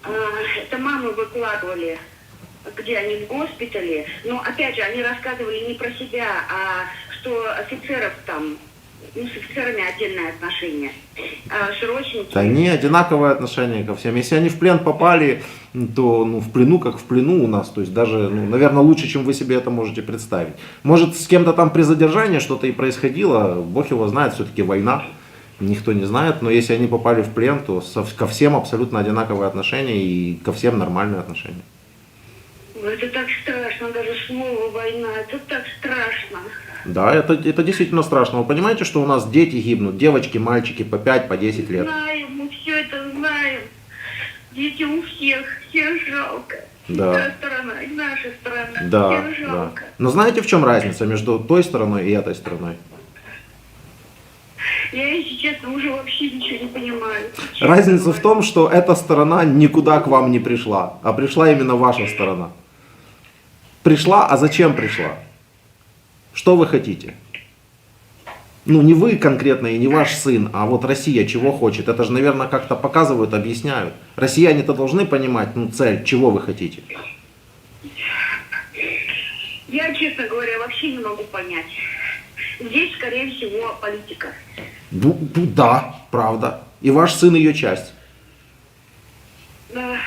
это мамы выкладывали, где они в госпитале. Но, опять же, они рассказывали не про себя, а что офицеров там, ну, с офицерами отдельное отношение. А срочники... Да не, одинаковое отношение ко всем. Если они в плен попали, то в плену, как в плену у нас. То есть даже, наверное, лучше, чем вы себе это можете представить. Может, с кем-то там при задержании что-то и происходило, бог его знает, все-таки война. Никто не знает, но если они попали в плен, то ко всем абсолютно одинаковое отношение и ко всем нормальное отношение. Это так страшно, даже слово «война», это так страшно. Да, это действительно страшно. Вы понимаете, что у нас дети гибнут, девочки, мальчики по 5, по 10 лет? Знаем, мы все это знаем. Дети у всех жалко. Да. И та сторона, и наша сторона, Да, всех да. жалко. Но знаете, в чем разница между той стороной и этой стороной? Я, если честно, уже вообще ничего не понимаю. Честно Разница в говоря. том, что эта сторона никуда к вам не пришла, а пришла именно ваша сторона. Пришла, а зачем пришла? Что вы хотите? Ну, не вы конкретно и не ваш сын, а вот Россия чего хочет. Это же, наверное, как-то показывают, объясняют. Россияне-то должны понимать, ну, цель, чего вы хотите. Я, честно говоря, вообще не могу понять. Здесь, скорее всего, политика. Ну, да, правда. И ваш сын ее часть. Да,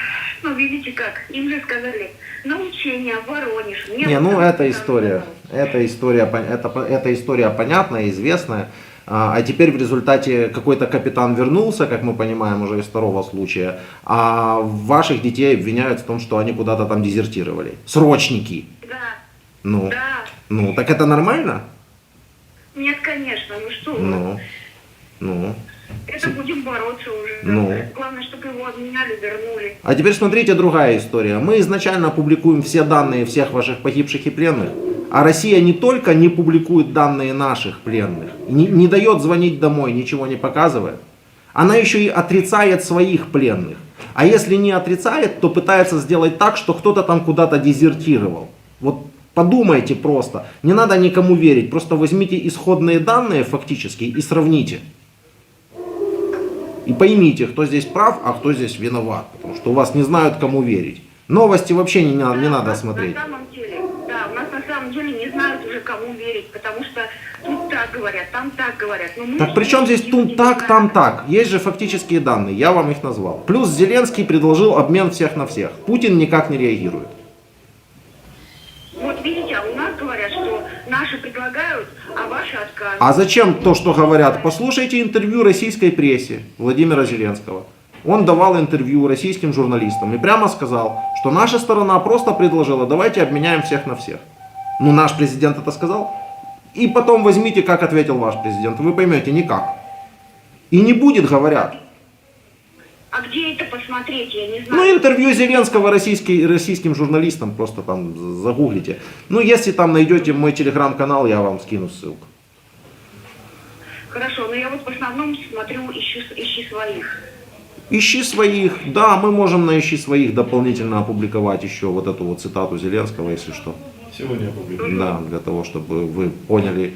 ну, видите как, им же сказали, на учение, в Воронеж. Мне Не, вот ну там это сказали, история. Эта история понятная, известная. А теперь в результате какой-то капитан вернулся, как мы понимаем уже из второго случая, а ваших детей обвиняют в том, что они куда-то там дезертировали. Срочники. Да, Ну, да. ну, так это нормально? Нет, конечно, ну что вы. Ну. Это будем бороться уже. Ну. Да. Главное, чтобы его обменяли, вернули. А теперь смотрите другая история. Мы изначально публикуем все данные всех ваших погибших и пленных, а Россия не только не публикует данные наших пленных, не дает звонить домой, ничего не показывает, она еще и отрицает своих пленных. А если не отрицает, то пытается сделать так, что кто-то там куда-то дезертировал. Вот подумайте просто. Не надо никому верить. Просто возьмите исходные данные фактически и сравните. И поймите, кто здесь прав, а кто здесь виноват. Потому что у вас не знают, кому верить. Новости вообще не надо смотреть. На самом деле, да, у нас на самом деле не знают уже, кому верить, потому что тут так говорят, там так говорят. Но мы Так при чем здесь люди тут так, не там знаем. так? Есть же фактические данные, я вам их назвал. Плюс Зеленский предложил обмен всех на всех. Путин никак не реагирует. Вот видите, а у нас говорят, что наши предлагают, а ваши отказывают. А зачем то, что говорят? Послушайте интервью российской прессе Владимира Зеленского. Он давал интервью российским журналистам и прямо сказал, что наша сторона просто предложила, давайте обменяем всех на всех. Ну, наш президент это сказал. И потом возьмите, как ответил ваш президент. Вы поймете, никак. И не будет, говорят. А где это посмотреть, я не Ну, знаю. интервью Зеленского российским журналистам, просто там загуглите. Ну, если там найдете мой телеграм-канал, я вам скину ссылку. Хорошо, но я вот в основном смотрю, ищи своих. Ищи своих. Да, мы можем на ищи своих дополнительно опубликовать еще вот эту вот цитату Зеленского, если что. Сегодня опубликую. Да, для того, чтобы вы поняли.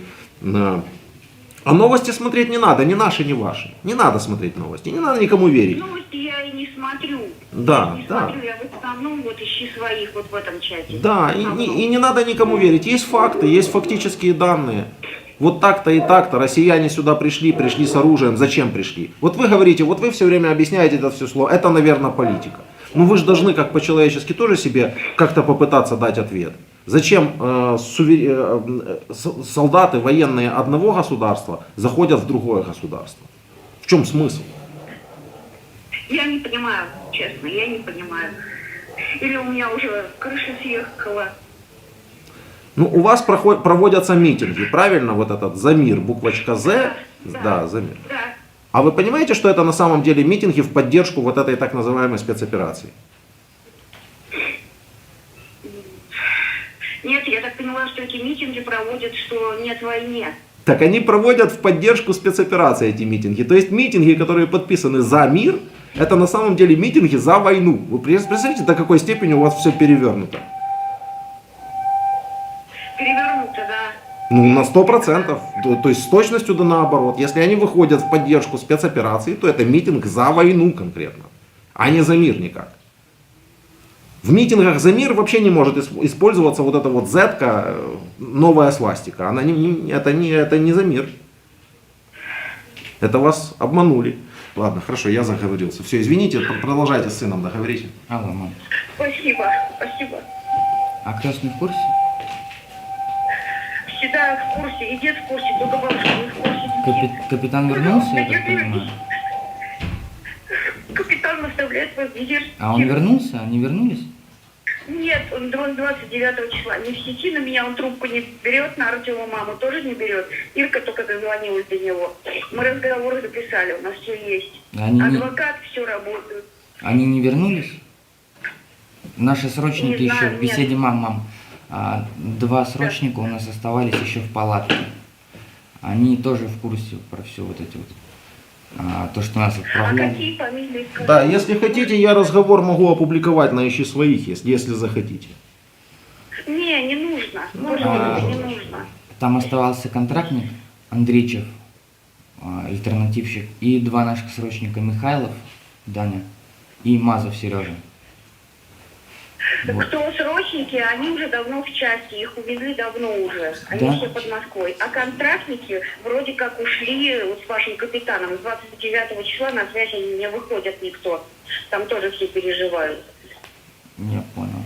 А новости смотреть не надо, ни наши, ни ваши. Не надо смотреть новости, не надо никому верить. Новости я и не смотрю. Да, я не да. смотрю, я в основном вот ищи своих вот в этом чате. Да, и не надо никому верить. Есть факты, есть фактические данные. Вот так-то и так-то россияне сюда пришли с оружием. Зачем пришли? Вот вы говорите, вот вы все время объясняете это все слово. Это, наверное, политика. Ну вы же должны как по-человечески тоже себе как-то попытаться дать ответ. Зачем солдаты военные одного государства заходят в другое государство? В чем смысл? Я не понимаю, честно, я не понимаю. Или у меня уже крыша съехала. Ну, у вас проводятся митинги, правильно? Вот этот «За мир», буквочка «З». Да, «За мир». Да. А вы понимаете, что это на самом деле митинги в поддержку вот этой так называемой спецоперации? Нет, я так поняла, что эти митинги проводят, что нет войны. Так они проводят в поддержку спецоперации эти митинги. То есть митинги, которые подписаны «За мир», это на самом деле митинги за войну. Вы представляете, до какой степени у вас все перевернуто? Перевернуто, да. Ну, на 100%. То есть с точностью да наоборот. Если они выходят в поддержку спецоперации, то это митинг за войну конкретно, а не за мир никак. В митингах за мир вообще не может использоваться вот эта вот зетка, новая свастика. Она это не за мир. Это вас обманули. Ладно, хорошо, я заговорился. Все, извините, продолжайте с сыном договорить. Алло, мам. Спасибо, спасибо. А крестный в курсе? Всегда в курсе, и дед в курсе, только бабушка не в курсе. Капитан вернулся, я так понимаю? Капитан наставляет вас дезертировать. А он вернулся? Они вернулись? Нет, он 29 числа. Не в сети на меня, он трубку не берет, на Артема маму тоже не берет. Ирка только дозвонилась до него. Мы разговоры записали, у нас все есть. Адвокат, все работает. Они не вернулись? Наши срочники Не еще знаю, в беседе, мам. 2 срочника у нас оставались еще в палатке. Они тоже в курсе про все вот эти вот. То, что нас А отправляли. какие фамилии? Да, если хотите, я разговор могу опубликовать на «Ищи своих», если захотите. Не нужно. Пожалуйста, не нужно. Там оставался контрактник Андрейчев, альтернативщик, и два наших срочника Михайлов, Даня, и Мазов Сережа. Вот. Кто срочники, они уже давно в части, их увезли давно уже. Они Да? все под Москвой. А контрактники вроде как ушли вот с вашим капитаном. С 29 числа на связь они не выходят никто. Там тоже все переживают. Я понял.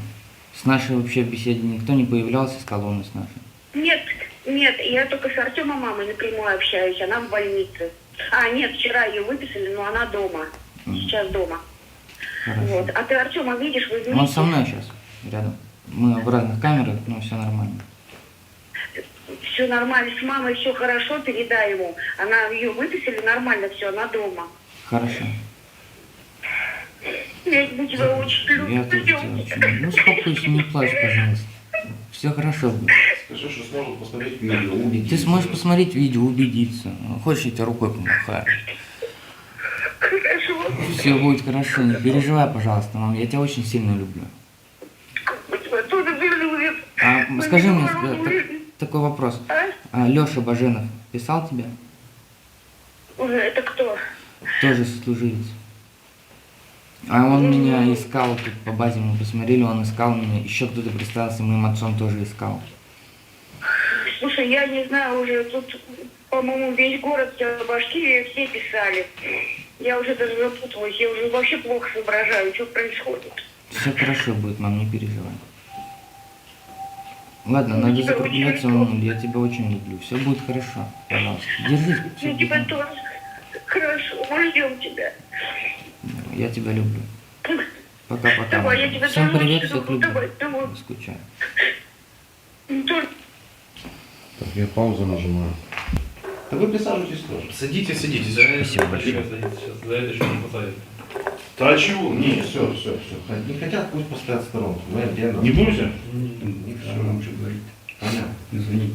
С нашей вообще в беседе никто не появлялся с колонны с нашей? Нет, нет, я только с Артемом мамой напрямую общаюсь, она в больнице. А, нет, вчера ее выписали, но она дома. Сейчас дома. Хорошо. Вот. А ты Артема видишь, вы Он вместе? со мной сейчас, рядом. Мы в разных камерах, но все нормально. Все нормально, с мамой все хорошо, передай ему. Она ее выписали, нормально все, она дома. Хорошо. Я тебя очень люблю. Я тоже тебя очень люблю. Ну, успокойся, не плачь, пожалуйста. Все хорошо будет. Скажи, что сможет посмотреть видео, убедиться. Ты сможешь посмотреть видео, убедиться. Хочешь, я тебе рукой помахаю. Хорошо. Все будет хорошо, не переживай, пожалуйста, мам. Я тебя очень сильно люблю. Тебя тоже любит. Скажи мне такой вопрос. А? Леша Баженов писал тебе? Уже это кто? Тоже сослуживец. А он меня искал тут по базе, мы посмотрели, он искал меня. Еще кто-то представился, моим отцом тоже искал. Слушай, я не знаю уже, тут, по-моему, весь город, вся Башкирия, все писали. Я уже даже запуталась, я уже вообще плохо соображаю, что происходит. Все хорошо будет, мам, не переживай. Ладно, Я надо тебя закругляться, очень люблю. мам, я тебя очень люблю. Все будет хорошо, пожалуйста. Держись, все Я будет тебя нормально. тоже. Хорошо, мы ждем тебя. Я тебя люблю. Пока-пока. Давай, мам. я тебя Всем тоже привет, очень всех люблю. люблю. Давай, давай. Не скучаю. Только Так, я паузу нажимаю. Да вы присаживайтесь тоже. Садитесь, садитесь. Спасибо большое. Сейчас за это еще не посадят. Да а чего? Не, все. Не хотят, пусть постоят в сторонку. Мы отдельно. Не будете? Не все, понятно.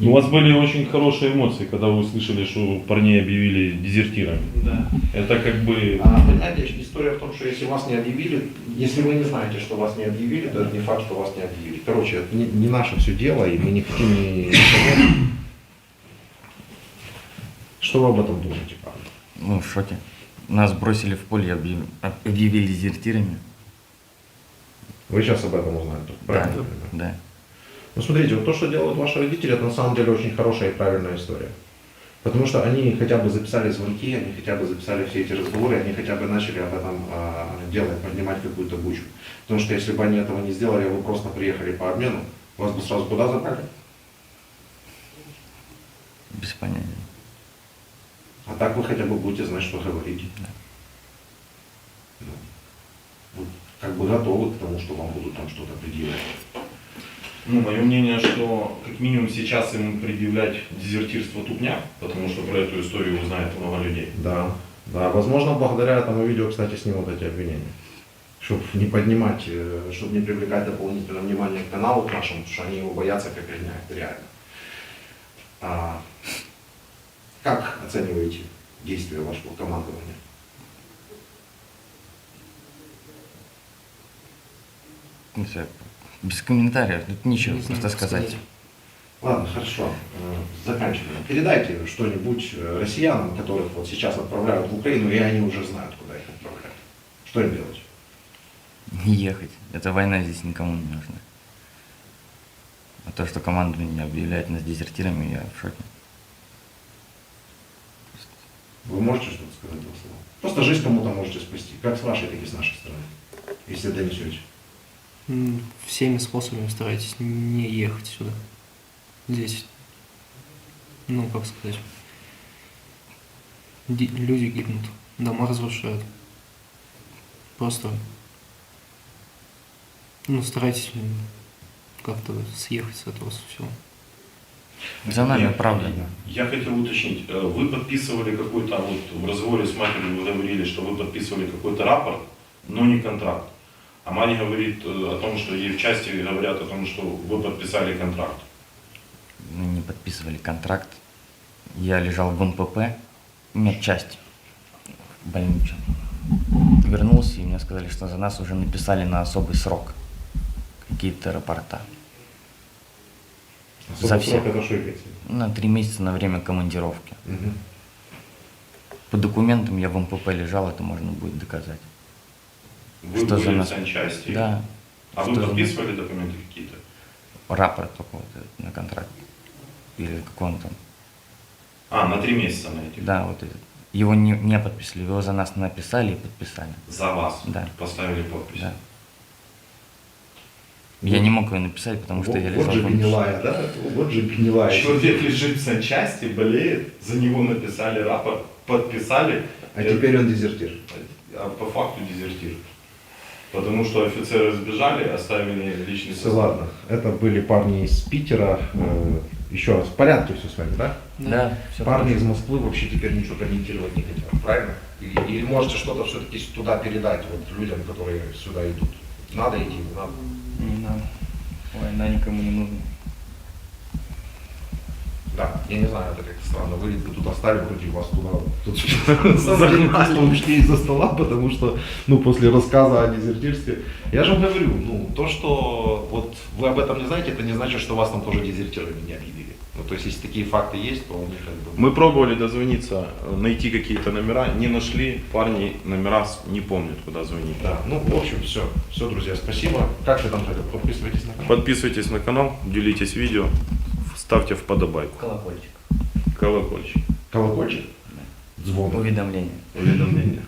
У вас были очень хорошие эмоции, когда вы услышали, что парней объявили дезертирами. Да. Это как бы... Понимаете, история в том, что если вас не объявили, если вы не знаете, что вас не объявили, то это не факт, что вас не объявили. Короче, это не наше все дело, и мы не хотим ни... Что вы об этом думаете, Павел? Ну, в шоке. Нас бросили в поле, объявили дезертирами. Вы сейчас об этом узнаете, правильно? Да. Ну, смотрите, вот то, что делают ваши родители, это на самом деле очень хорошая и правильная история. Потому что они хотя бы записали звонки, они хотя бы записали все эти разговоры, они хотя бы начали об этом делать, поднимать какую-то бучу. Потому что если бы они этого не сделали, вы просто приехали по обмену, вас бы сразу куда забрали? Без понятия. А так вы хотя бы будете знать, что говорите. Да. Ну, вы как бы готовы к тому, что вам будут там что-то предъявлять. Ну, мое мнение, что как минимум сейчас им предъявлять дезертирство тупня, потому что про эту историю узнает много людей. Да, да. Возможно, благодаря этому видео, кстати, снимут эти обвинения. Чтобы не поднимать, чтобы не привлекать дополнительное внимание к каналу к нашему, потому что они его боятся как огня, это реально. Как оцениваете действия вашего командования? Не знаю, без комментариев, тут нечего Не знаю, просто как сказать. Ладно, хорошо. Заканчиваем. Передайте что-нибудь россиянам, которых вот сейчас отправляют в Украину, и они уже знают, куда их отправляют. Что им делать? Не ехать. Эта война здесь никому не нужна. А то, что командование объявляет нас дезертирами, я в шоке. Вы можете что-то сказать два слова? Просто жизнь кому-то можете спасти, как с вашей, так и с нашей стороны, если донесете. Всеми способами старайтесь не ехать сюда. Здесь, ну, как сказать, люди гибнут, дома разрушают. Просто, ну, старайтесь как-то съехать с этого всего. За нами, правда. Я хотел уточнить, вы подписывали какой-то, вот в разговоре с матерью вы говорили, что вы подписывали какой-то рапорт, но не контракт. А Маня говорит о том, что ей в части говорят о том, что вы подписали контракт. Мы не подписывали контракт. Я лежал в МПП, медчасть, в больничном. Вернулся, и мне сказали, что за нас уже написали на особый срок какие-то рапорта. Сколько За все. срок это что имеется? На 3 месяца на время командировки. Мгм. По документам я в МПП лежал, это можно будет доказать. Вы Что были за в нас? санчасти? Да. А вы Что за подписывали документы какие-то? Рапорт только вот этот на контракт. Или как он там. А, на 3 месяца на эти? Да, вот этот. Его не подписали, его за нас написали и подписали. За вас? Да. Поставили подпись? Да. Я не мог ее написать, потому что я Вот лежал же в помещении. гнилая, да? Вот же гнилая. Человек лежит в санчасти, болеет, за него написали рапорт, подписали, А теперь он дезертир. а по факту дезертир. Потому что офицеры сбежали, оставили личный Все, состав. ладно. Это были парни из Питера. Еще раз, в порядке все с вами, да? Да, все Парни из Москвы вообще теперь ничего комментировать не хотят, правильно? Или можете что-то все-таки туда передать вот людям, которые сюда идут? Надо идти, не надо. Не надо. Война никому не нужна. Да, я не знаю, это как-то странно выглядит, вы тут остали, вроде вас туда тут загнали, ушли из-за стола, потому что, ну, после рассказа о дезертирстве, я же вам говорю, ну, то, что вот вы об этом не знаете, это не значит, что вас там тоже дезертирами не объявили. Ну, то есть, если такие факты есть, то они как бы... Мы пробовали дозвониться, найти какие-то номера, не нашли, парни номера не помнят, куда звонить. Да, ну, в общем, все, друзья, спасибо. Как вы там, Женя, подписывайтесь на канал? Подписывайтесь на канал, делитесь видео, ставьте вподобайку, Колокольчик. колокольчик. Колокольчик? Звон. Уведомления. Уведомления.